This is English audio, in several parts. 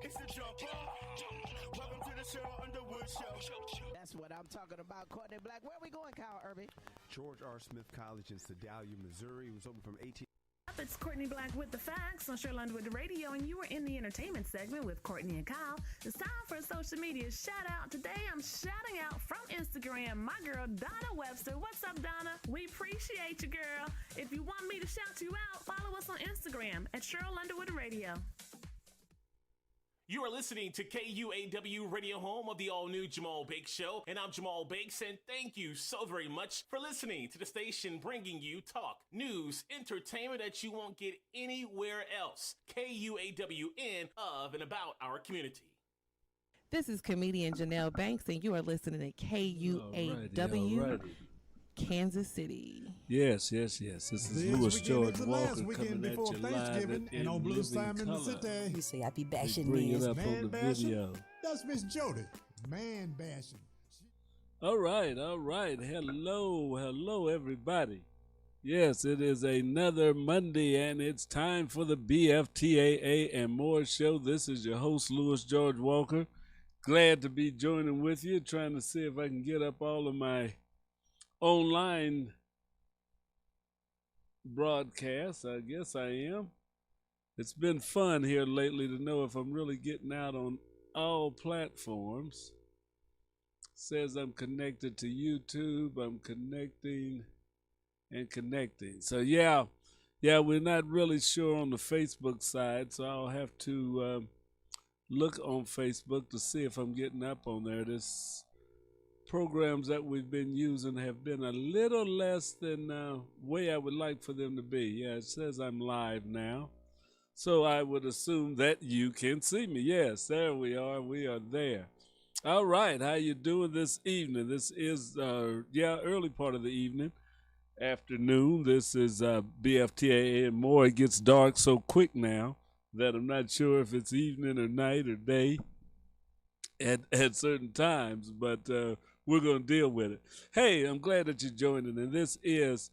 It's the jump up. Welcome to the Cheryl Underwood Show. That's what I'm talking about. Courtney Black. Where are we going, Kyle Irby? George R. Smith College in Sedalia, Missouri. It was open from 18. It's Courtney Black with the facts on Cheryl Underwood Radio, and you are in the entertainment segment with Courtney and Kyle. It's time for a social media shout out. Today I'm shouting out from Instagram my girl Donna Webster. What's up, Donna? We appreciate you, girl. If you want me to shout you out, follow us on Instagram at Cheryl Underwood Radio. You are listening to KUAW Radio, home of the all-new Jamal Bakes Show, and I'm Jamal Bakes, and thank you so very much for listening to the station bringing you talk, news, entertainment that you won't get anywhere else. KUAW, in, of, and about our community. This is comedian Janelle Banks, and you are listening to KUAW, Alrighty. Kansas City. Yes. This is Louis George Walker coming at you Thanksgiving live and on Blue living Simon in the color. city. You say I be They bashing bring it men. up on Man the bashing? video. That's Miss Jody. Man bashing. All right. Hello, everybody. Yes, it is another Monday, and it's time for the BFTAA and more show. This is your host, Louis George Walker. Glad to be joining with you, trying to see if I can get up all of my online broadcasts. I guess I am. It's been fun here lately to know if I'm really getting out on all platforms. Says I'm connected to YouTube. I'm connecting. So yeah, we're not really sure on the Facebook side, so I'll have to look on Facebook to see if I'm getting up on there. This programs that we've been using have been a little less than way I would like for them to be. Yeah, it says I'm live now, so I would assume that you can see me. Yes, there we are. We are there. All right, how you doing this evening? This is early part of the evening, afternoon. This is BFTAA and more. It gets dark so quick now that I'm not sure if it's evening or night or day at certain times, but we're going to deal with it. Hey, I'm glad that you're joining, and this is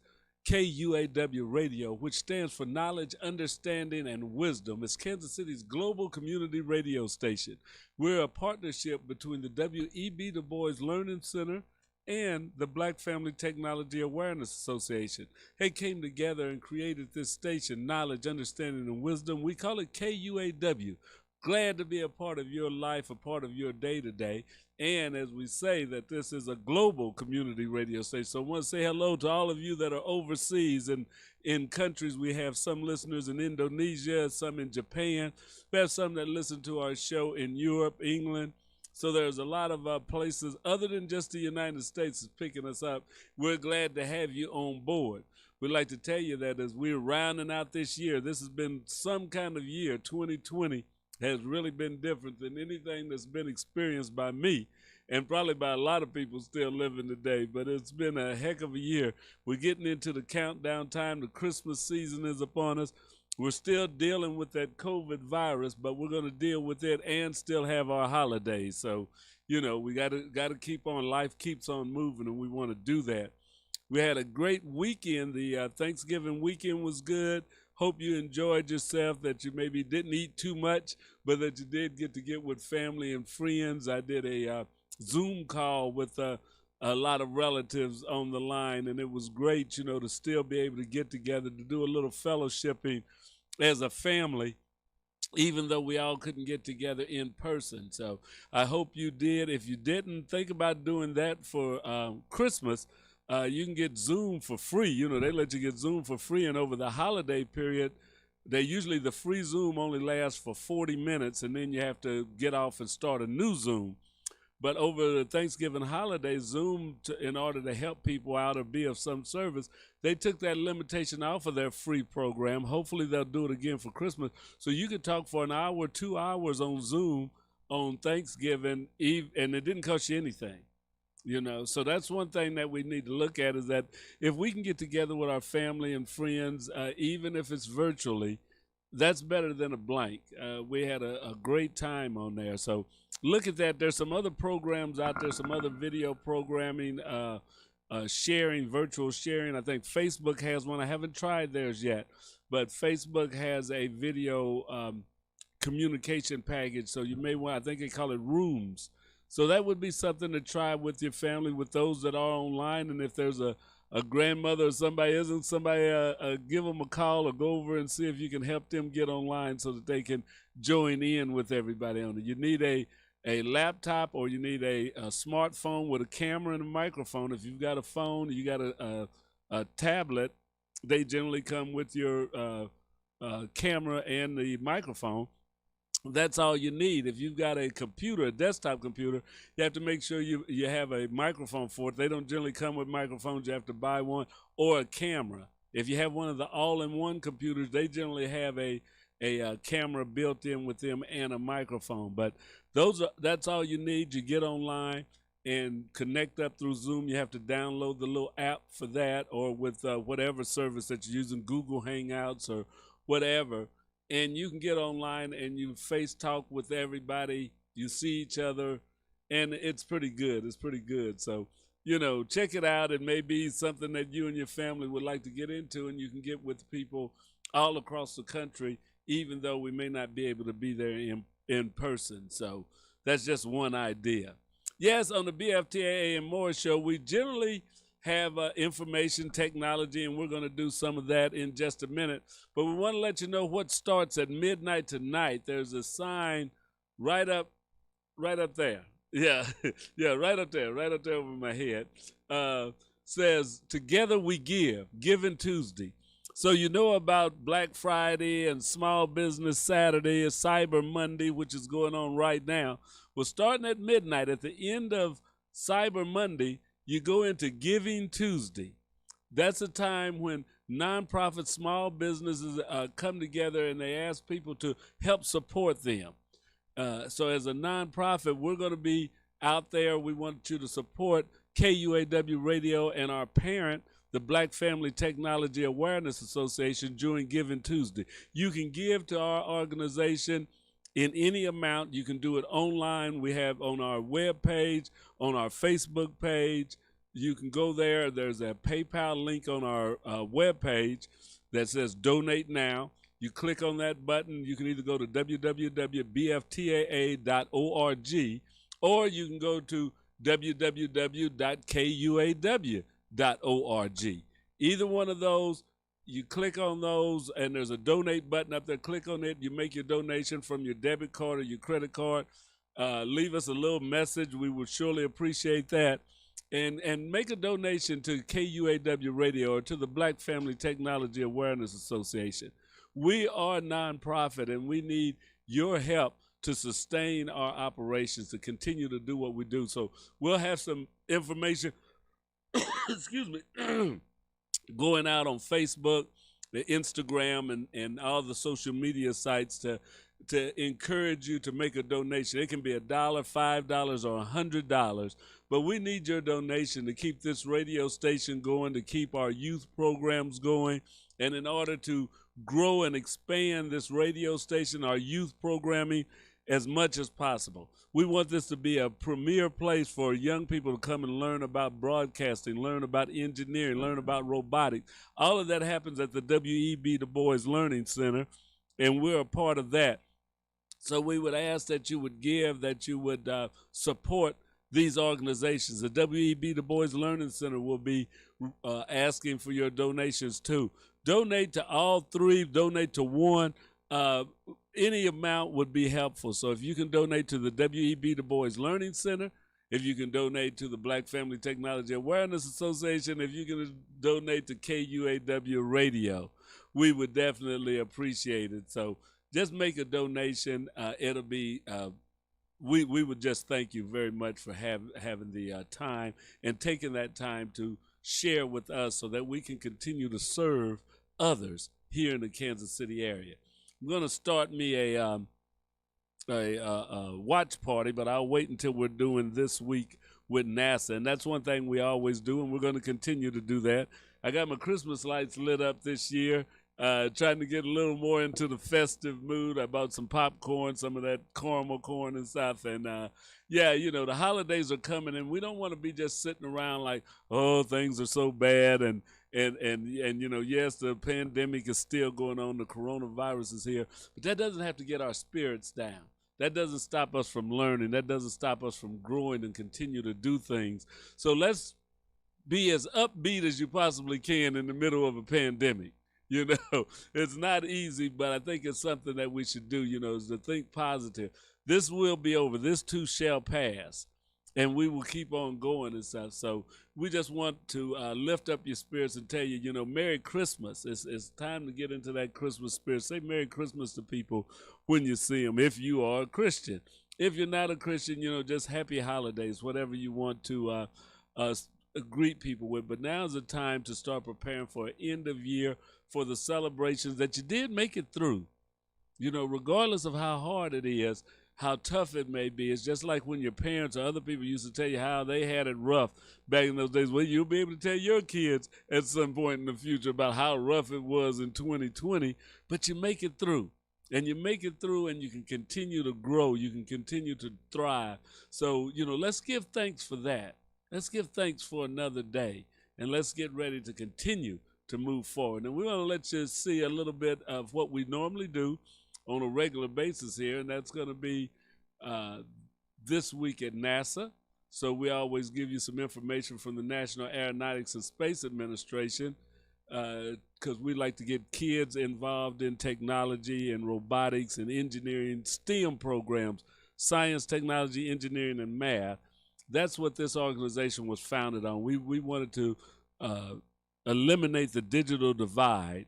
KUAW Radio, which stands for Knowledge, Understanding, and Wisdom. It's Kansas City's global community radio station. We're a partnership between the W.E.B. Du Bois Learning Center and the Black Family Technology Awareness Association. They came together and created this station, Knowledge, Understanding, and Wisdom. We call it KUAW. Glad to be a part of your life, a part of your day today. And as we say, that this is a global community radio station. So I want to say hello to all of you that are overseas and in countries. We have some listeners in Indonesia, some in Japan. We have some that listen to our show in Europe, England. So there's a lot of places other than just the United States is picking us up. We're glad to have you on board. We'd like to tell you that as we're rounding out this year, this has been some kind of year. 2020 has really been different than anything that's been experienced by me and probably by a lot of people still living today. But it's been a heck of a year. We're getting into the countdown time. The Christmas season is upon us. We're still dealing with that COVID virus, but we're going to deal with it and still have our holidays. So, you know, we got to keep on. Life keeps on moving, and we want to do that. We had a great weekend. The Thanksgiving weekend was good. Hope you enjoyed yourself, that you maybe didn't eat too much, but that you did get with family and friends. I did a Zoom call with a lot of relatives on the line, and it was great, you know, to still be able to get together, to do a little fellowshipping as a family, even though we all couldn't get together in person. So I hope you did. If you didn't, think about doing that for Christmas. You can get Zoom for free. You know, they let you get Zoom for free, and over the holiday period, the free Zoom only lasts for 40 minutes, and then you have to get off and start a new Zoom. But over the Thanksgiving holiday, Zoom, in order to help people out or be of some service, they took that limitation off of their free program. Hopefully they'll do it again for Christmas. So you could talk for an hour, 2 hours on Zoom on Thanksgiving Eve, and it didn't cost you anything. You know, so that's one thing that we need to look at, is that if we can get together with our family and friends, even if it's virtually, that's better than a blank. We had a great time on there. So look at that. There's some other programs out there, some other video programming, sharing, virtual sharing. I think Facebook has one. I haven't tried theirs yet, but Facebook has a video communication package. So you may want, I think they call it rooms. So that would be something to try with your family, with those that are online. And if there's a grandmother or somebody isn't, somebody give them a call or go over and see if you can help them get online so that they can join in with everybody on it. You need a laptop, or you need a smartphone with a camera and a microphone. If you've got a phone, you got a tablet, they generally come with your camera and the microphone. That's all you need. If you've got a computer, a desktop computer, you have to make sure you have a microphone for it. They don't generally come with microphones. You have to buy one, or a camera. If you have one of the all-in-one computers, they generally have a camera built in with them and a microphone. But that's all you need. You get online and connect up through Zoom. You have to download the little app for that, or with whatever service that you're using, Google Hangouts or whatever. And you can get online and you face talk with everybody. You see each other, and it's pretty good. It's pretty good. So, check it out. It may be something that you and your family would like to get into, and you can get with people all across the country, even though we may not be able to be there in person. So that's just one idea. Yes, on the BFTAA and More show, we generally have information technology, and we're going to do some of that in just a minute. But we want to let you know what starts at midnight tonight. There's a sign right up there. Yeah, yeah, right up there over my head. Says, "Together we give, Giving Tuesday." So you know about Black Friday and Small Business Saturday, and Cyber Monday, which is going on right now. Well, starting at midnight, at the end of Cyber Monday, you go into Giving Tuesday. That's a time when nonprofit small businesses come together and they ask people to help support them. So as a nonprofit, we're going to be out there. We want you to support KUAW Radio and our parent, the Black Family Technology Awareness Association, during Giving Tuesday. You can give to our organization in any amount. You can do it online. We have on our web page, on our Facebook page. You can go there. There's a PayPal link on our web page that says Donate Now. You click on that button. You can either go to www.bftaa.org, or you can go to www.kuaw.org. Either one of those, you click on those, and there's a donate button up there. Click on it. You make your donation from your debit card or your credit card. Leave us a little message. We would surely appreciate that. And make a donation to KUAW Radio or to the Black Family Technology Awareness Association. We are a nonprofit, and we need your help to sustain our operations, to continue to do what we do. So we'll have some information, excuse me, going out on Facebook, the Instagram, and all the social media sites to encourage you to make a donation. It can be $1, $5, or $100, but we need your donation to keep this radio station going, to keep our youth programs going, and in order to grow and expand this radio station, our youth programming, as much as possible. We want this to be a premier place for young people to come and learn about broadcasting, learn about engineering, learn about robotics. All of that happens at the W.E.B. Du Bois Learning Center, and we're a part of that. So we would ask that you would give, that you would support these organizations. The W.E.B. Du Bois Learning Center will be asking for your donations too. Donate to all three, donate to one. Any amount would be helpful. So if you can donate to the W.E.B. Du Bois Learning Center, if you can donate to the Black Family Technology Awareness Association, if you can donate to KUAW Radio, we would definitely appreciate it. So just make a donation. It'll be, we would just thank you very much for having the time and taking that time to share with us so that we can continue to serve others here in the Kansas City area. I'm going to start me a watch party, but I'll wait until we're doing this week with NASA, and that's one thing we always do, and we're going to continue to do that. I got my Christmas lights lit up this year, trying to get a little more into the festive mood. I bought some popcorn, some of that caramel corn and stuff, and yeah, the holidays are coming, and we don't want to be just sitting around like, oh, things are so bad, and And yes, the pandemic is still going on. The coronavirus is here, but that doesn't have to get our spirits down. That doesn't stop us from learning. That doesn't stop us from growing and continue to do things. So let's be as upbeat as you possibly can in the middle of a pandemic. It's not easy, but I think it's something that we should do, is to think positive. This will be over. This too shall pass, and we will keep on going and stuff. So we just want to lift up your spirits and tell you, Merry Christmas. It's time to get into that Christmas spirit. Say Merry Christmas to people when you see them, if you are a Christian. If you're not a Christian, just happy holidays, whatever you want to greet people with. But now's the time to start preparing for end of year, for the celebrations that you did make it through. Regardless of how hard it is, how tough it may be. It's just like when your parents or other people used to tell you how they had it rough back in those days. Well, you'll be able to tell your kids at some point in the future about how rough it was in 2020, but you make it through. And you make it through, and you can continue to grow. You can continue to thrive. So, let's give thanks for that. Let's give thanks for another day, and let's get ready to continue to move forward. And we want to let you see a little bit of what we normally do on a regular basis here, and that's going to be this week at NASA. So we always give you some information from the National Aeronautics and Space Administration, because we like to get kids involved in technology and robotics and engineering, STEM programs, science, technology, engineering, and math. That's what this organization was founded on. We wanted to eliminate the digital divide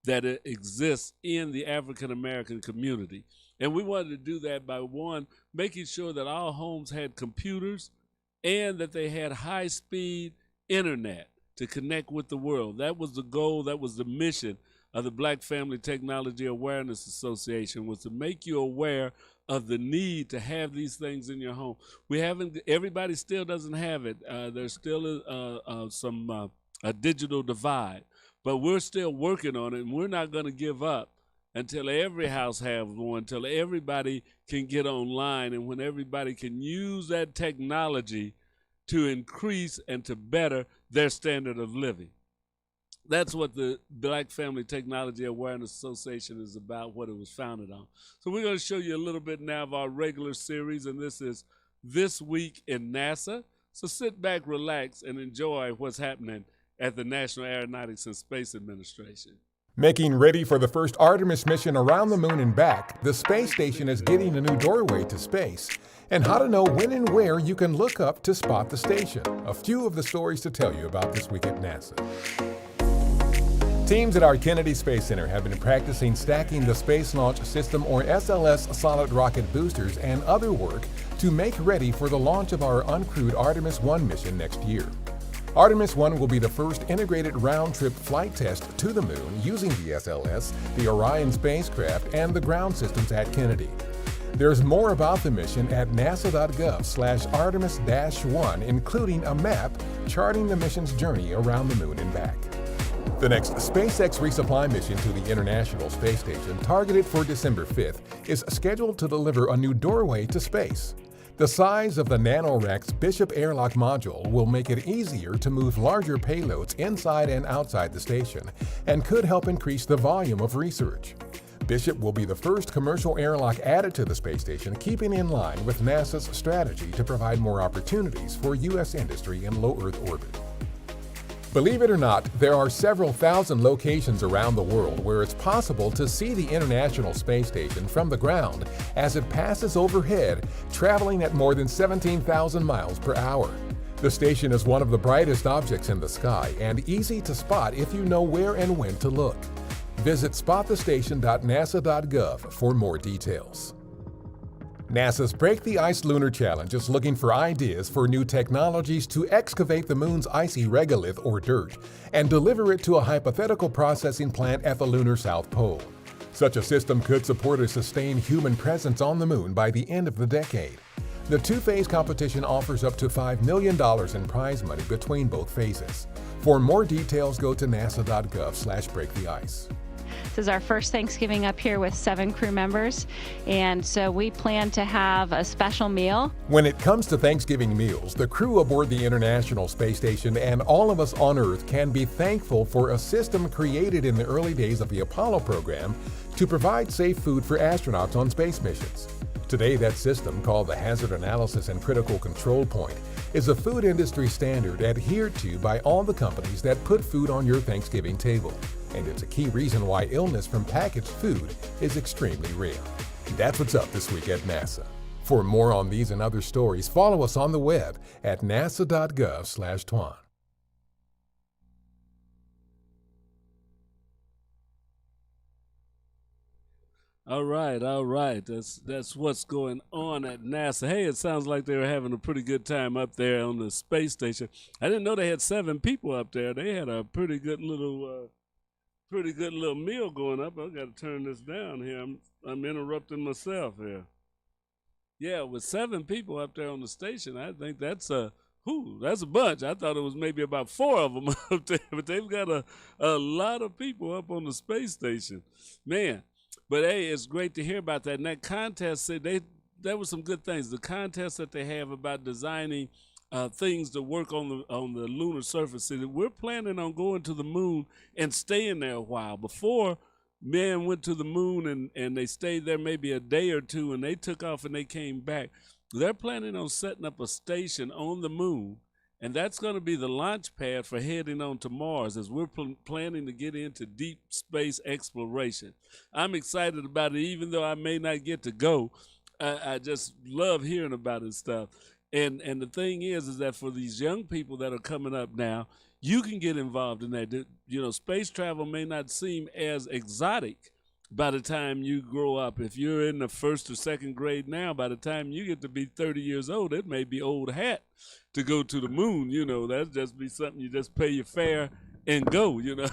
that exists in the African American community. And we wanted to do that by, one, making sure that all homes had computers and that they had high-speed internet to connect with the world. That was the goal, that was the mission of the Black Family Technology Awareness Association, was to make you aware of the need to have these things in your home. Everybody still doesn't have it. There's still a digital divide, but we're still working on it, and we're not going to give up until every house has one, until everybody can get online, and when everybody can use that technology to increase and to better their standard of living. That's what the Black Family Technology Awareness Association is about, what it was founded on. So we're going to show you a little bit now of our regular series, and this is This Week in NASA. So sit back, relax, and enjoy what's happening at the National Aeronautics and Space Administration. Making ready for the first Artemis mission around the moon and back, the space station is getting a new doorway to space. And how to know when and where you can look up to spot the station. A few of the stories to tell you about this week at NASA. Teams at our Kennedy Space Center have been practicing stacking the Space Launch System, or SLS, solid rocket boosters and other work to make ready for the launch of our uncrewed Artemis 1 mission next year. Artemis 1 will be the first integrated round-trip flight test to the moon using the SLS, the Orion spacecraft, and the ground systems at Kennedy. There's more about the mission at nasa.gov/Artemis-1, including a map charting the mission's journey around the moon and back. The next SpaceX resupply mission to the International Space Station, targeted for December 5th, is scheduled to deliver a new doorway to space. The size of the NanoRacks Bishop airlock module will make it easier to move larger payloads inside and outside the station, and could help increase the volume of research. Bishop will be the first commercial airlock added to the space station, keeping in line with NASA's strategy to provide more opportunities for U.S. industry in low Earth orbit. Believe it or not, there are several thousand locations around the world where it's possible to see the International Space Station from the ground as it passes overhead, traveling at more than 17,000 miles per hour. The station is one of the brightest objects in the sky and easy to spot if you know where and when to look. Visit spotthestation.nasa.gov for more details. NASA's Break the Ice Lunar Challenge is looking for ideas for new technologies to excavate the moon's icy regolith, or dirt, and deliver it to a hypothetical processing plant at the lunar South Pole. Such a system could support a sustained human presence on the moon by the end of the decade. The two-phase competition offers up to $5 million in prize money between both phases. For more details, go to nasa.gov/breaktheice. This is our first Thanksgiving up here with 7 crew members, and so we plan to have a special meal. When it comes to Thanksgiving meals, the crew aboard the International Space Station and all of us on Earth can be thankful for a system created in the early days of the Apollo program to provide safe food for astronauts on space missions. Today, that system, called the Hazard Analysis and Critical Control Point, is a food industry standard adhered to by all the companies that put food on your Thanksgiving table. And it's a key reason why illness from packaged food is extremely rare. That's what's up this week at NASA. For more on these and other stories, follow us on the web at nasa.gov/twan. All right. That's what's going on at NASA. Hey, it sounds like they were having a pretty good time up there on the space station. I didn't know they had 7 people up there. They had a pretty good little meal going up. I got to turn this down here. I'm interrupting myself here. Yeah, with 7 people up there on the station, I think that's a bunch. I thought it was maybe about 4 of them up there, but they've got a lot of people up on the space station, man. But hey, it's great to hear about that. And that contest, there were some good things. The contest that they have about designing things to work on the lunar surface. We're planning on going to the moon and staying there a while. Before, men went to the moon and they stayed there maybe a day or two, and they took off and they came back. They're planning on setting up a station on the moon, and that's going to be the launch pad for heading on to Mars as we're planning to get into deep space exploration. I'm excited about it, even though I may not get to go. I just love hearing about it stuff. And the thing is that for these young people that are coming up now, you can get involved in that. You know, space travel may not seem as exotic by the time you grow up. If you're in the 1st or 2nd grade now, by the time you get to be 30 years old, it may be old hat to go to the moon. You know, that'd just be something you just pay your fare and go, you know.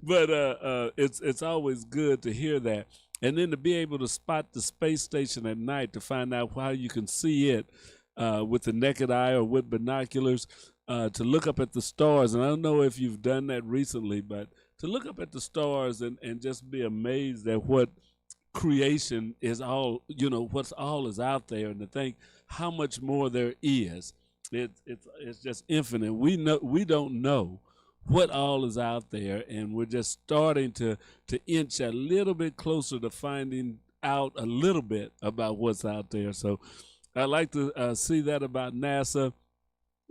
But it's always good to hear that. And then to be able to spot the space station at night, to find out how you can see it with the naked eye or with binoculars, to look up at the stars. And I don't know if you've done that recently, but to look up at the stars and just be amazed at what creation is all, you know, what's all is out there, and to think how much more there is. It's just infinite. We don't know what all is out there, and we're just starting to inch a little bit closer to finding out a little bit about what's out there. So I like to see that about NASA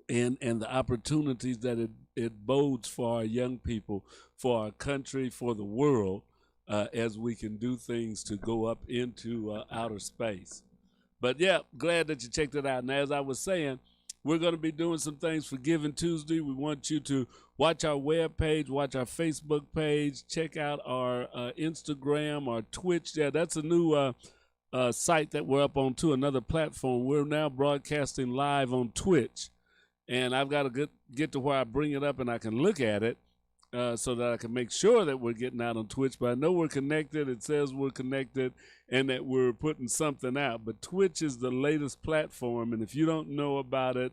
and the opportunities that it bodes for our young people, for our country, for the world, as we can do things to go up into outer space. But yeah, glad that you checked it out. And as I was saying, we're going to be doing some things for Giving Tuesday. We want you to watch our webpage, watch our Facebook page, check out our Instagram, our Twitch. Yeah, that's a new site that we're up on to, another platform. We're now broadcasting live on Twitch. And I've got to get to where I bring it up and I can look at it so that I can make sure that we're getting out on Twitch. But I know we're connected. It says we're connected and that we're putting something out. But Twitch is the latest platform. And if you don't know about it,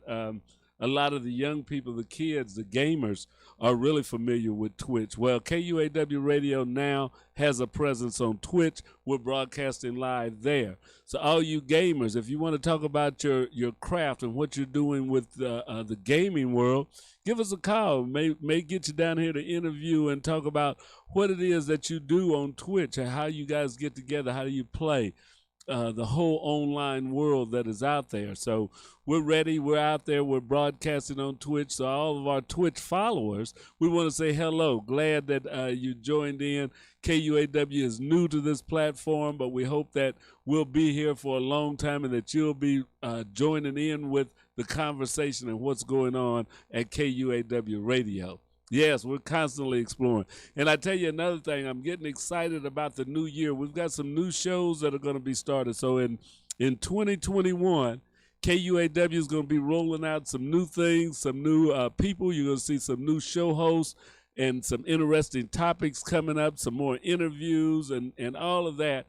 a lot of the young people, the kids, the gamers are really familiar with Twitch. Well, KUAW Radio now has a presence on Twitch. We're broadcasting live there. So all you gamers, if you want to talk about your craft and what you're doing with the gaming world, give us a call. May get you down here to interview and talk about what it is that you do on Twitch and how you guys get together, how do you play. The whole online world that is out there. So we're ready. We're out there. We're broadcasting on Twitch. So all of our Twitch followers, we want to say hello. Glad that you joined in. KUAW is new to this platform, but we hope that we'll be here for a long time and that you'll be joining in with the conversation and what's going on at KUAW Radio. Yes, we're constantly exploring. And I tell you another thing, I'm getting excited about the new year. We've got some new shows that are going to be started. So in 2021, KUAW is going to be rolling out some new things, some new people. You're going to see some new show hosts and some interesting topics coming up, some more interviews and all of that.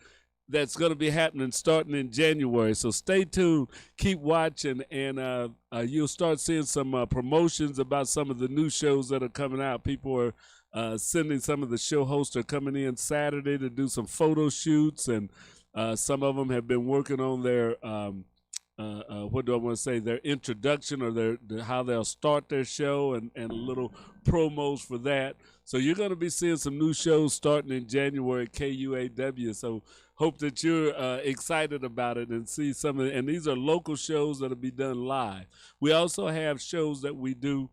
That's going to be happening starting in January. So stay tuned, keep watching, and you'll start seeing some promotions about some of the new shows that are coming out. People are sending some of the show hosts are coming in Saturday to do some photo shoots, and some of them have been working on their what do I want to say, their introduction or their how they'll start their show and little promos for that. So you're going to be seeing some new shows starting in January at KUAW. So hope that you're excited about it and see some of it. And these are local shows that'll be done live. We also have shows that we do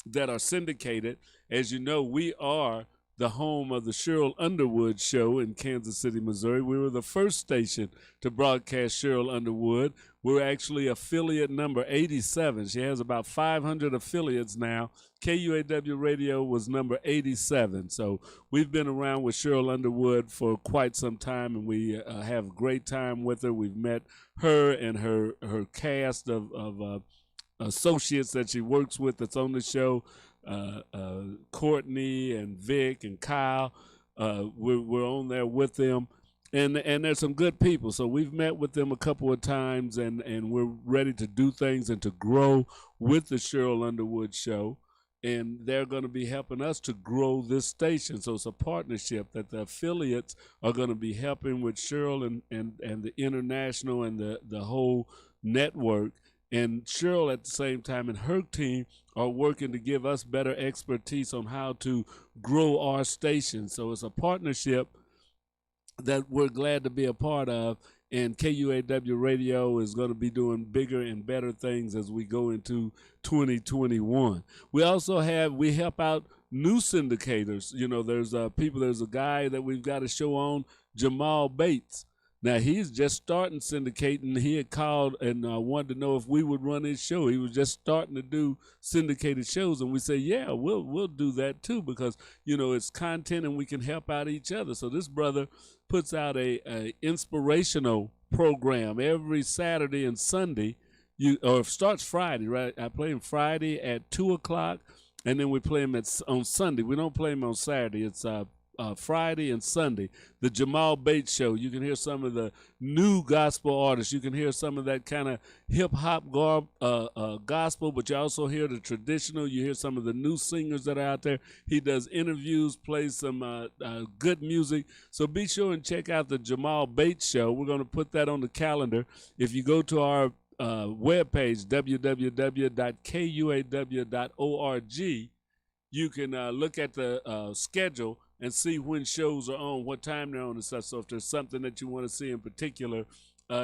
that are syndicated. As you know, we are the home of the Cheryl Underwood Show in Kansas City, Missouri. We were the first station to broadcast Cheryl Underwood. We're actually affiliate number 87. She has about 500 affiliates now. KUAW Radio was number 87. So we've been around with Cheryl Underwood for quite some time, and we have a great time with her. We've met her and her cast of associates that she works with that's on the show. Courtney and Vic and Kyle, we're on there with them, and there's some good people. So we've met with them a couple of times, and we're ready to do things and to grow with the Cheryl Underwood Show, and they're going to be helping us to grow this station. So it's a partnership that the affiliates are going to be helping with Cheryl and the international and the whole network. And Cheryl at the same time and her team are working to give us better expertise on how to grow our station. So it's a partnership that we're glad to be a part of. And KUAW Radio is going to be doing bigger and better things as we go into 2021. We also we help out new syndicators. You know, there's a guy that we've got a show on, Jamal Bates. Now, he's just starting syndicating. He had called and wanted to know if we would run his show. He was just starting to do syndicated shows, and we said, yeah, we'll do that too, because, you know, it's content and we can help out each other. So this brother puts out a inspirational program every Saturday and Sunday. It starts Friday, right? I play him Friday at 2 o'clock, and then we play him on Sunday. We don't play him on Saturday. It's Friday and Sunday, the Jamal Bates Show. You can hear some of the new gospel artists. You can hear some of that kind of hip-hop gospel, but you also hear the traditional. You hear some of the new singers that are out there. He does interviews, plays some good music. So be sure and check out the Jamal Bates Show. We're going to put that on the calendar. If you go to our webpage, www.kuaw.org, you can look at the schedule and see when shows are on, what time they're on and stuff. So if there's something that you want to see in particular,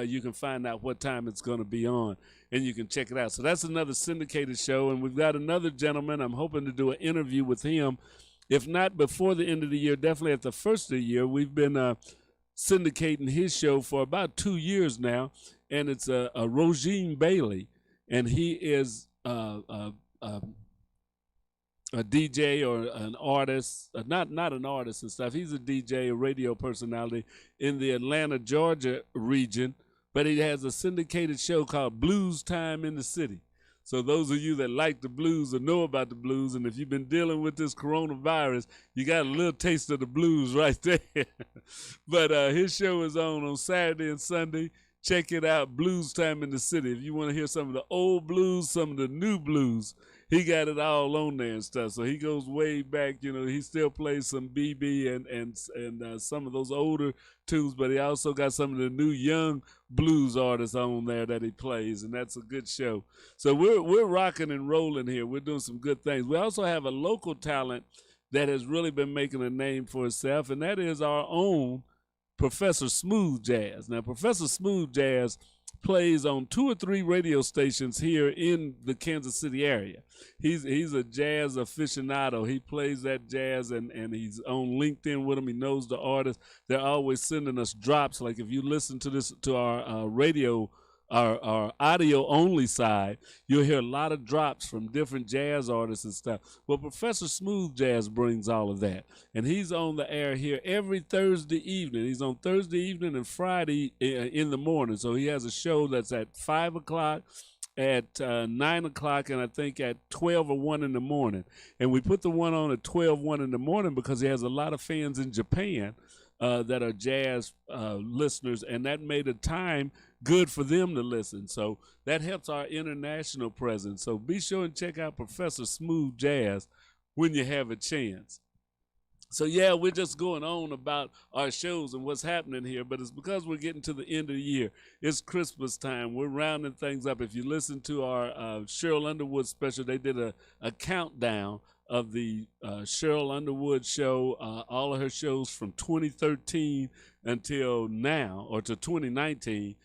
you can find out what time it's going to be on, and you can check it out. So that's another syndicated show, and we've got another gentleman. I'm hoping to do an interview with him, if not before the end of the year, definitely at the first of the year. We've been syndicating his show for about 2 years now, and it's Rogine Bailey, and he is a DJ or an artist, not an artist and stuff. He's a DJ, a radio personality in the Atlanta, Georgia region, but he has a syndicated show called Blues Time in the City. So those of you that like the blues or know about the blues, and if you've been dealing with this coronavirus, you got a little taste of the blues right there. But his show is on Saturday and Sunday. Check it out, Blues Time in the City. If you want to hear some of the old blues, some of the new blues, he got it all on there and stuff. So he goes way back. You know, he still plays some BB and some of those older tunes, but he also got some of the new young blues artists on there that he plays, and that's a good show. So we're rocking and rolling here. We're doing some good things. We also have a local talent that has really been making a name for itself, and that is our own Professor Smooth Jazz. Now, Professor Smooth Jazz plays on 2 or 3 radio stations here in the Kansas City area. He's a jazz aficionado. He plays that jazz, and he's on LinkedIn with them. He knows the artists. They're always sending us drops. Like if you listen to our radio, our audio only side, you'll hear a lot of drops from different jazz artists and stuff. Well, Professor Smooth Jazz brings all of that, and he's on the air here every Thursday evening. He's on Thursday evening and Friday in the morning. So he has a show that's at 5 o'clock, at 9 o'clock, and I think at 12 or 1 in the morning. And we put the one on at 12, 1 in the morning because he has a lot of fans in Japan that are jazz listeners, and that made a time good for them to listen. So that helps our international presence. So be sure and check out Professor Smooth Jazz when you have a chance. So yeah, we're just going on about our shows and what's happening here, but it's because we're getting to the end of the year. It's Christmas time. We're rounding things up. If you listen to our Cheryl Underwood special, they did a countdown of the Cheryl Underwood show, all of her shows from 2013 until now, or to 2019.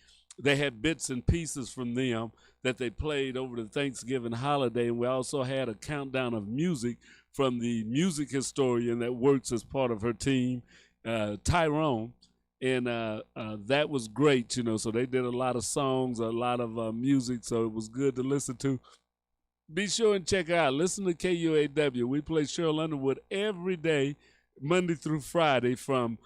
They had bits and pieces from them that they played over the Thanksgiving holiday, and we also had a countdown of music from the music historian that works as part of her team, Tyrone, and that was great, you know. So they did a lot of songs, a lot of music, so it was good to listen to. Be sure and check out. Listen to KUAW. We play Cheryl Underwood every day, Monday through Friday, from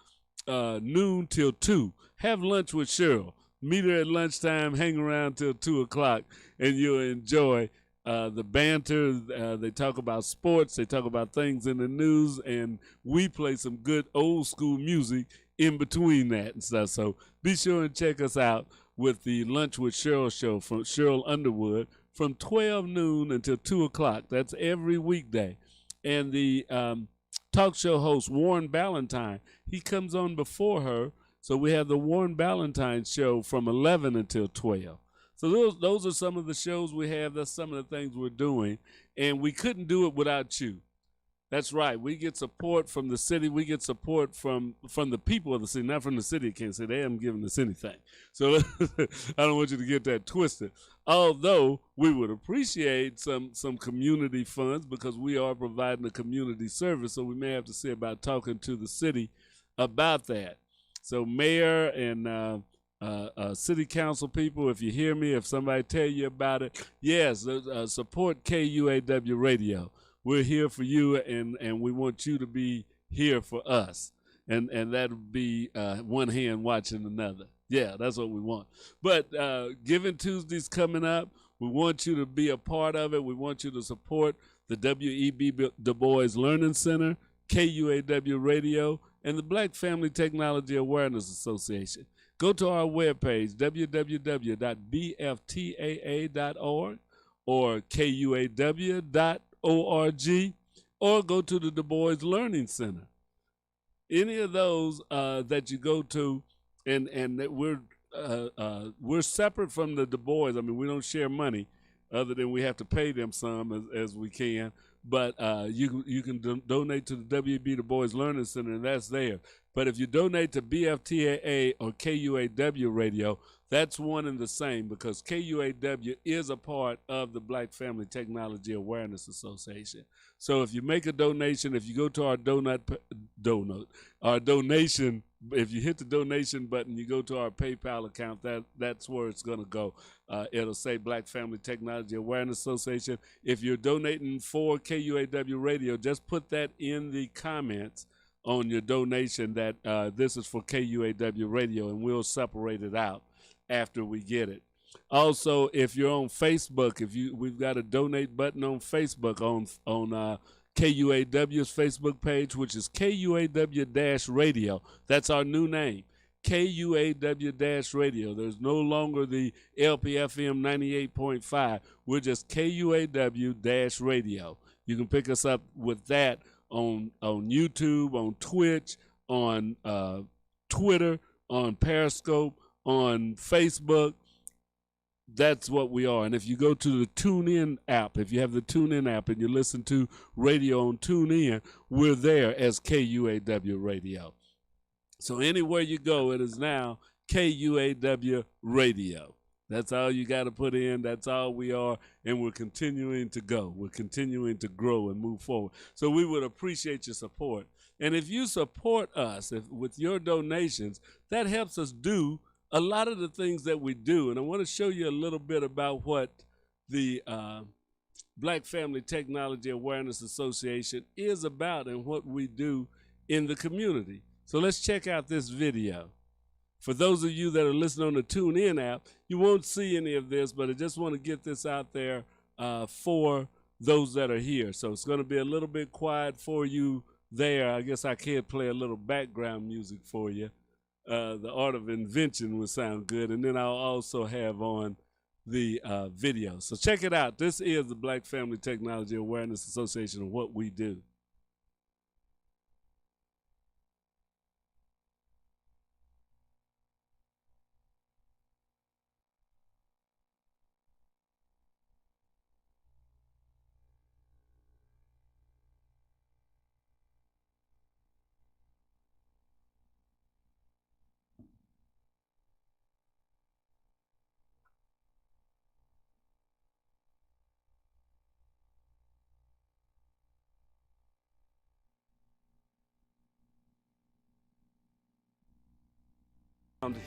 noon till 2. Have lunch with Cheryl. Meet her at lunchtime, hang around till 2 o'clock, and you'll enjoy the banter. They talk about sports. They talk about things in the news, and we play some good old school music in between that and stuff. So be sure and check us out with the Lunch with Cheryl show from Cheryl Underwood from 12 noon until 2 o'clock. That's every weekday. And the talk show host, Warren Ballantyne, he comes on before her. So we have the Warren Ballantyne show from 11 until 12. So those are some of the shows we have. That's some of the things we're doing. And we couldn't do it without you. That's right. We get support from the city. We get support from the people of the city, not from the city. I can't say they haven't given us anything. So I don't want you to get that twisted. Although we would appreciate some community funds because we are providing a community service. So we may have to see about talking to the city about that. So mayor and city council people, if you hear me, if somebody tell you about it, yes, support KUAW Radio. We're here for you, and we want you to be here for us. And that would be one hand watching another. Yeah, that's what we want. But Giving Tuesday's coming up. We want you to be a part of it. We want you to support the W.E.B. Du Bois Learning Center, KUAW Radio, and the Black Family Technology Awareness Association. Go to our webpage, www.bftaa.org or kuaw.org, or go to the Du Bois Learning Center. Any of those that you go to, and that we're separate from the Du Bois. I mean, we don't share money other than we have to pay them some as we can. But you can donate to the W.B. Du Bois Learning Center, and that's there. But if you donate to BFTAA or KUAW Radio, that's one and the same because KUAW is a part of the Black Family Technology Awareness Association. So if you make a donation, if you go to our donation, if you hit the donation button, you go to our PayPal account, that's where it's going to go. It'll say Black Family Technology Awareness Association. If you're donating for KUAW Radio, just put that in the comments on your donation that this is for KUAW Radio, and we'll separate it out after we get it. Also, if you're on Facebook, we've got a donate button on Facebook on KUAW's Facebook page, which is KUAW-Radio. That's our new name, KUAW-Radio. There's no longer the LPFM 98.5. We're just KUAW-Radio. You can pick us up with that on YouTube, on Twitch, on Twitter, on Periscope, on Facebook. That's what we are. And if you go to the TuneIn app, if you have the TuneIn app and you listen to radio on TuneIn, we're there as KUAW Radio. So anywhere you go, it is now KUAW Radio. That's all you got to put in. That's all we are. And we're continuing to go. We're continuing to grow and move forward. So we would appreciate your support. And if you support us with your donations, that helps us do a lot of the things that we do. And I want to show you a little bit about what the Black Family Technology Awareness Association is about and what we do in the community. So let's check out this video. For those of you that are listening on the TuneIn app, you won't see any of this, but I just want to get this out there for those that are here. So it's going to be a little bit quiet for you there. I guess I can play a little background music for you. The Art of Invention would sound good. And then I'll also have on the video. So check it out. This is the Black Family Technology Awareness Association and what we do.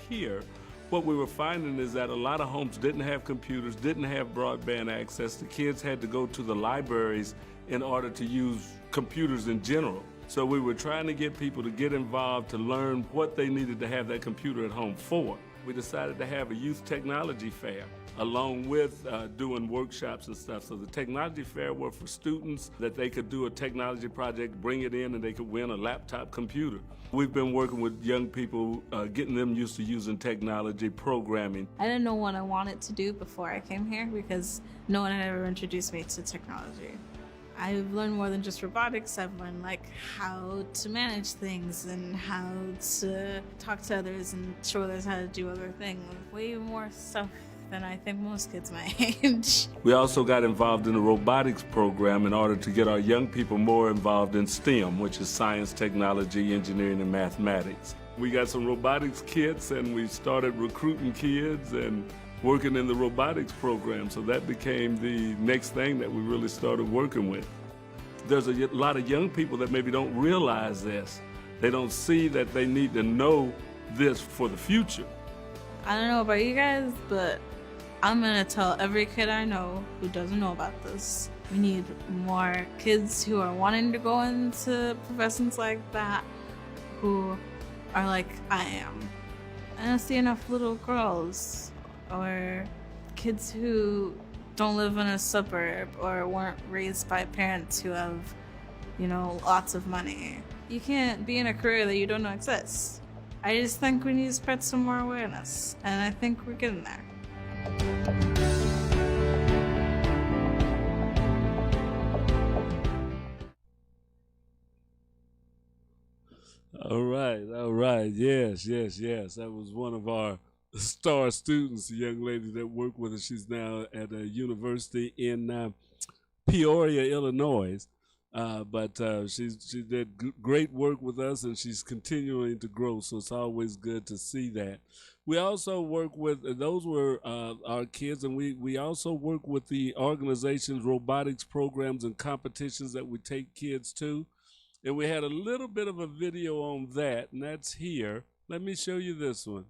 Here, what we were finding is that a lot of homes didn't have computers, didn't have broadband access. The kids had to go to the libraries in order to use computers in general. So we were trying to get people to get involved to learn what they needed to have that computer at home for. We decided to have a youth technology fair along with doing workshops and stuff. So the technology fair were for students that they could do a technology project, bring it in, and they could win a laptop computer. We've been working with young people, getting them used to using technology, programming. I didn't know what I wanted to do before I came here because no one had ever introduced me to technology. I've learned more than just robotics. I've learned like how to manage things and how to talk to others and show others how to do other things. Way more stuff than I think most kids my age. We also got involved in the robotics program in order to get our young people more involved in STEM, which is science, technology, engineering, and mathematics. We got some robotics kits and we started recruiting kids and working in the robotics program, so that became the next thing that we really started working with. There's a lot of young people that maybe don't realize this. They don't see that they need to know this for the future. I don't know about you guys, but I'm gonna tell every kid I know who doesn't know about this. We need more kids who are wanting to go into professions like that, who are like I am. I don't see enough little girls or kids who don't live in a suburb or weren't raised by parents who have, you know, lots of money. You can't be in a career that you don't know exists. I just think we need to spread some more awareness, and I think we're getting there. All right, yes. That was one of our star students, a young lady that worked with us. She's now at a university in Peoria, Illinois. But she did great work with us, and she's continuing to grow, so it's always good to see that. We also work with, those were our kids, and we also work with the organization's robotics programs and competitions that we take kids to. And we had a little bit of a video on that, and that's here. Let me show you this one.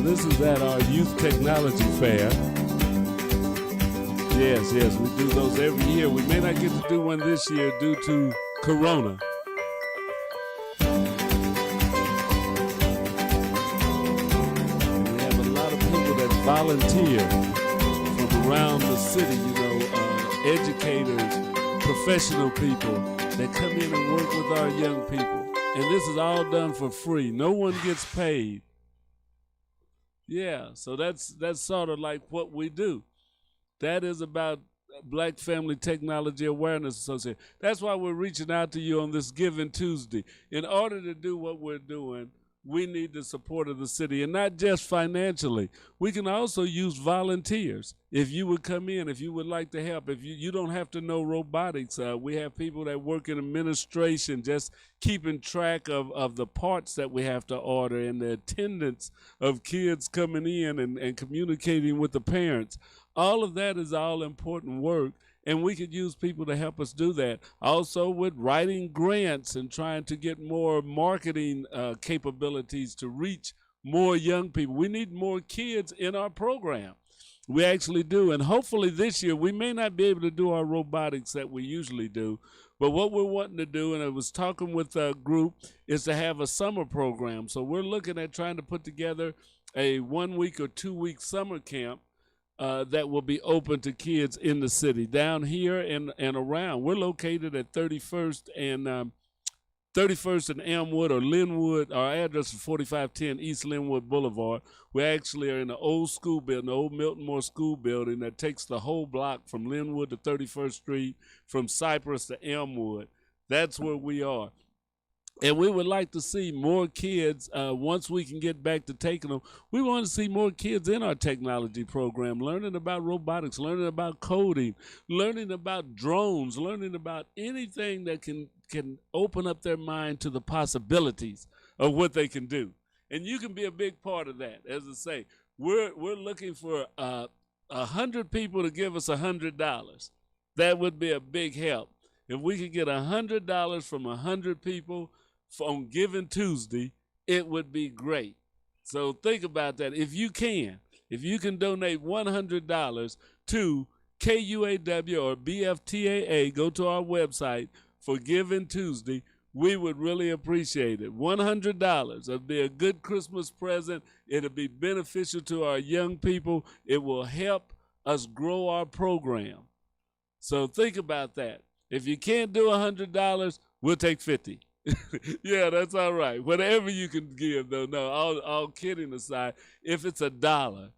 This is at our Youth Technology Fair. Yes, we do those every year. We may not get to do one this year due to Corona. We have a lot of people that volunteer from around the city, educators, professional people that come in and work with our young people. And this is all done for free. No one gets paid. Yeah, so that's sort of like what we do. That is about Black Family Technology Awareness Association. That's why we're reaching out to you on this Giving Tuesday. In order to do what we're doing, we need the support of the city, and not just financially. We can also use volunteers. If you would come in, if you would like to help, if you don't have to know robotics. We have people that work in administration, just keeping track of the parts that we have to order and the attendance of kids coming in and communicating with the parents. All of that is all important work, and we could use people to help us do that. Also with writing grants and trying to get more marketing capabilities to reach more young people. We need more kids in our program. We actually do, and hopefully this year we may not be able to do our robotics that we usually do, but what we're wanting to do, and I was talking with a group, is to have a summer program. So we're looking at trying to put together a 1 week or 2 week summer camp that will be open to kids in the city, down here and around. We're located at 31st and Elmwood or Linwood. Our address is 4510 East Linwood Boulevard. We actually are in the old school building, the old Milton Moore School building that takes the whole block from Linwood to 31st Street, from Cypress to Elmwood. That's where we are. And we would like to see more kids, once we can get back to taking them, we want to see more kids in our technology program, learning about robotics, learning about coding, learning about drones, learning about anything that can open up their mind to the possibilities of what they can do. And you can be a big part of that. As I say, we're looking for 100 people to give us $100. That would be a big help. If we could get $100 from 100 people on Giving Tuesday, it would be great. So think about that. If you can donate $100 to KUAW or BFTAA, go to our website for Giving Tuesday. We would really appreciate it. $100. It'll be a good Christmas present. It'll be beneficial to our young people. It will help us grow our program. So think about that. If you can't do $100, we'll take 50. Yeah, that's all right. Whatever you can give, though. No, all kidding aside, if it's $1,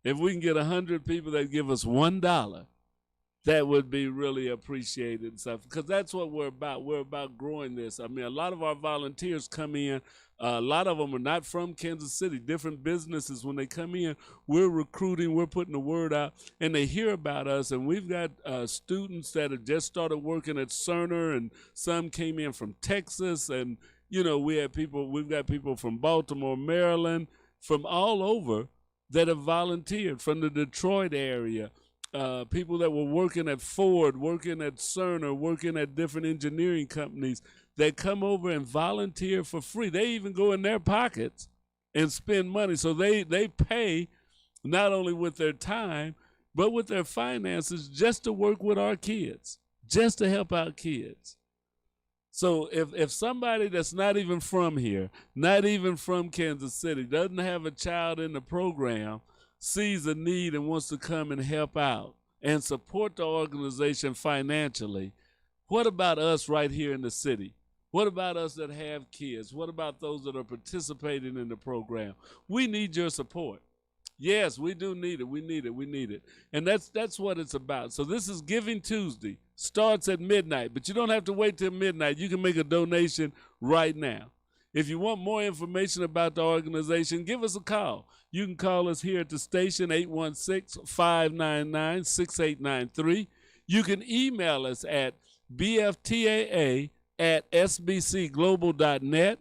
if we can get 100 people that give us $1, that would be really appreciated and stuff, because that's what we're about. We're about growing this. I mean, a lot of our volunteers come in. A lot of them are not from Kansas City, different businesses. When they come in, we're recruiting, we're putting the word out, and they hear about us. And we've got students that have just started working at Cerner, and some came in from Texas. And, you know, we've got people from Baltimore, Maryland, from all over that have volunteered, from the Detroit area. People that were working at Ford, working at Cerner, working at different engineering companies that come over and volunteer for free. They even go in their pockets and spend money. So they pay not only with their time, but with their finances just to work with our kids, just to help out kids. So if somebody that's not even from here, not even from Kansas City, doesn't have a child in the program, sees a need and wants to come and help out and support the organization financially, what about us right here in the city? What about us that have kids? What about those that are participating in the program? We need your support. Yes, we do need it. We need it. We need it. And that's what it's about. So this is Giving Tuesday. Starts at midnight, but you don't have to wait till midnight. You can make a donation right now. If you want more information about the organization, give us a call. You can call us here at the station, 816-599-6893. You can email us at bftaa@sbcglobal.net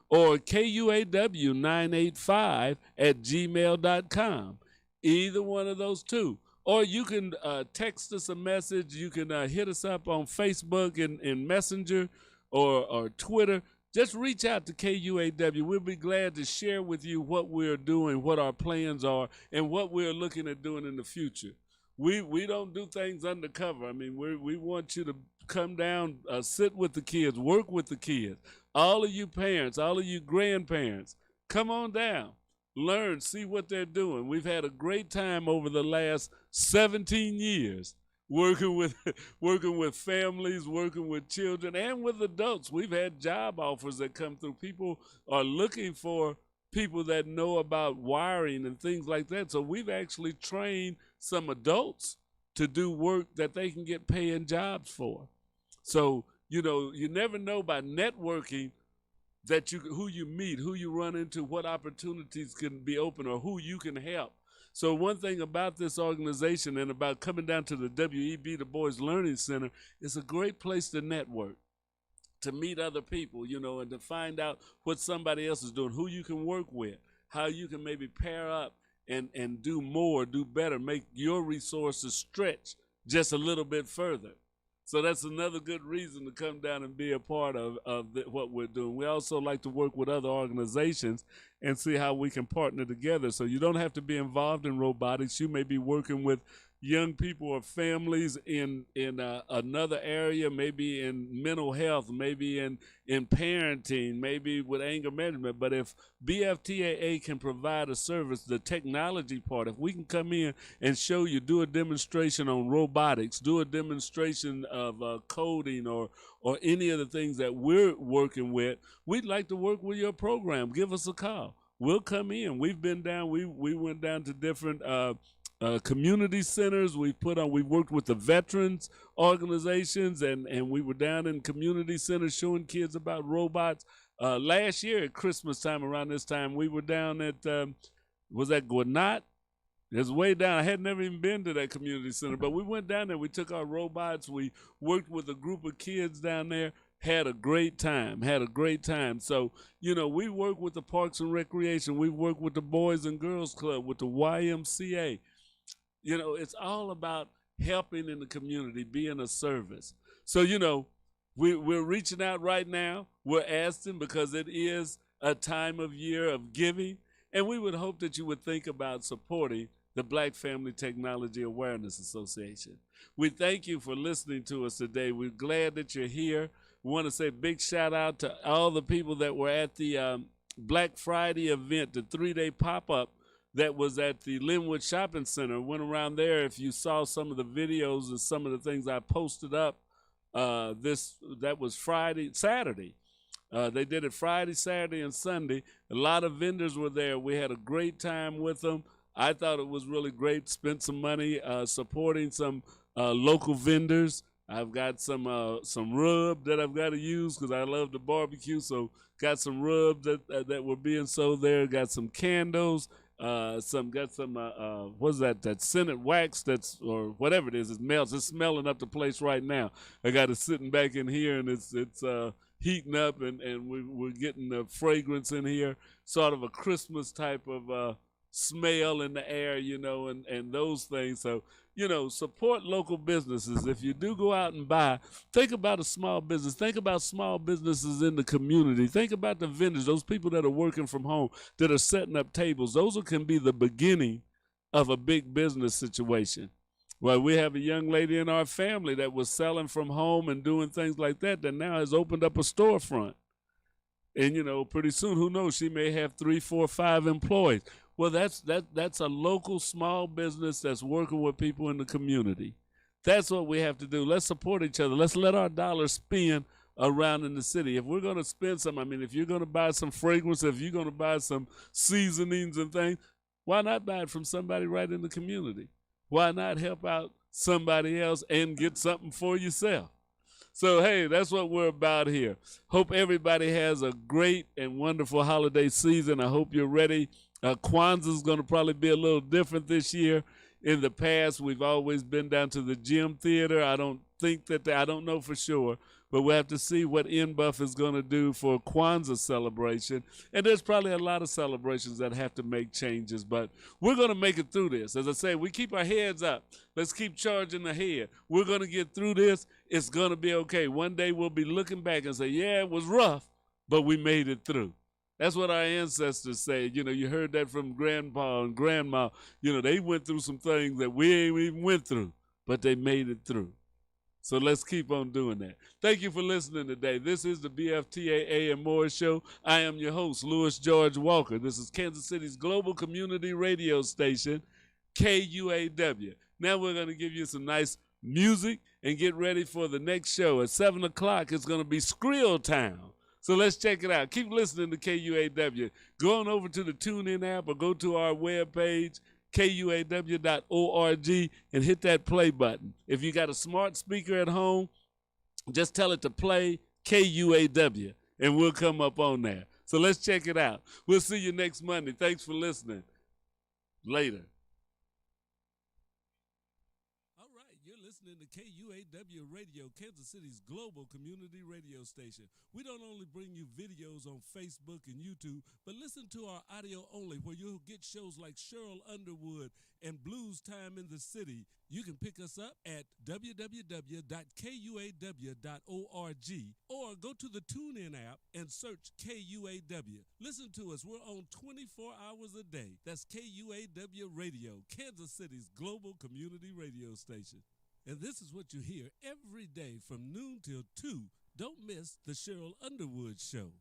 or kuaw985@gmail.com. Either one of those two. Or you can text us a message. You can hit us up on Facebook and Messenger or Twitter. Just reach out to KUAW. We'll be glad to share with you what we're doing, what our plans are, and what we're looking at doing in the future. We don't do things undercover. I mean, we want you to come down, sit with the kids, work with the kids. All of you parents, all of you grandparents, come on down, learn, see what they're doing. We've had a great time over the last 17 years working with families, working with children, and with adults. We've had job offers that come through. People are looking for people that know about wiring and things like that. So we've actually trained some adults to do work that they can get paying jobs for. So, you know, you never know by networking that who you meet, who you run into, what opportunities can be open, or who you can help. So one thing about this organization and about coming down to the WEB, the Boys Learning Center, it's a great place to network, to meet other people, you know, and to find out what somebody else is doing, who you can work with, how you can maybe pair up and do more, do better, make your resources stretch just a little bit further. So that's another good reason to come down and be a part of what we're doing. We also like to work with other organizations and see how we can partner together. So you don't have to be involved in robotics. You may be working with young people or families in another area, maybe in mental health, maybe in parenting, maybe with anger management. But if BFTAA can provide a service, the technology part, if we can come in and show you, do a demonstration on robotics, do a demonstration of coding or any of the things that we're working with, we'd like to work with your program. Give us a call. We'll come in. We've been down. We went down to different community centers. We've worked with the veterans organizations, and we were down in community centers showing kids about robots. Last year at Christmas time, around this time, we were down at, was that Gwinnett? It's way down. I had never even been to that community center, but we went down there. We took our robots. We worked with a group of kids down there. Had a great time. So, we work with the Parks and Recreation. We work with the Boys and Girls Club, with the YMCA. It's all about helping in the community, being a service. So, we're reaching out right now. We're asking because it is a time of year of giving, and we would hope that you would think about supporting the Black Family Technology Awareness Association. We thank you for listening to us today. We're glad that you're here. We want to say a big shout out to all the people that were at the Black Friday event, the 3-day pop-up that was at the Linwood Shopping Center. Went around there. If you saw some of the videos and some of the things I posted up, that was Saturday. They did it Friday, Saturday, and Sunday. A lot of vendors were there. We had a great time with them. I thought it was really great. Spent some money supporting some local vendors. I've got some rub that I've got to use because I love the barbecue. So got some rub that were being sold there. Got some candles. What's that? That scented wax or whatever it is. It melts. It's smelling up the place right now. I got it sitting back in here, and it's heating up, and we're getting the fragrance in here. Sort of a Christmas type of smell in the air, and those things. So, support local businesses. If you do go out and buy, think about a small business. Think about small businesses in the community. Think about the vendors, those people that are working from home, that are setting up tables. Those can be the beginning of a big business situation. Well, we have a young lady in our family that was selling from home and doing things like that now has opened up a storefront. And, pretty soon, who knows, she may have 3, 4, 5 employees. Well, that's a local small business that's working with people in the community. That's what we have to do. Let's support each other. Let's let our dollars spin around in the city. If we're going to spend some, if you're going to buy some fragrance, if you're going to buy some seasonings and things, why not buy it from somebody right in the community? Why not help out somebody else and get something for yourself? So, hey, that's what we're about here. Hope everybody has a great and wonderful holiday season. I hope you're ready. Kwanzaa is going to probably be a little different this year. In the past, we've always been down to the gym theater. I don't know for sure, but we'll have to see what NBUF is going to do for Kwanzaa celebration. And there's probably a lot of celebrations that have to make changes, but we're going to make it through this. As I say, we keep our heads up. Let's keep charging ahead. We're going to get through this. It's going to be okay. One day we'll be looking back and say, yeah, it was rough, but we made it through. That's what our ancestors say. You heard that from grandpa and grandma. They went through some things that we ain't even went through, but they made it through. So let's keep on doing that. Thank you for listening today. This is the BFTAA and More Show. I am your host, Louis George Walker. This is Kansas City's global community radio station, KUAW. Now we're going to give you some nice music and get ready for the next show. At 7 o'clock, it's going to be Skrill Town. So let's check it out. Keep listening to KUAW. Go on over to the TuneIn app or go to our webpage, KUAW.org, and hit that play button. If you got a smart speaker at home, just tell it to play KUAW, and we'll come up on there. So let's check it out. We'll see you next Monday. Thanks for listening. Later. Listening to KUAW Radio, Kansas City's global community radio station. We don't only bring you videos on Facebook and YouTube, but listen to our audio only, where you'll get shows like Cheryl Underwood and Blues Time in the City. You can pick us up at www.kuaw.org or go to the TuneIn app and search KUAW. Listen to us. We're on 24 hours a day. That's KUAW Radio, Kansas City's global community radio station. And this is what you hear every day from noon till 2. Don't miss the Cheryl Underwood Show.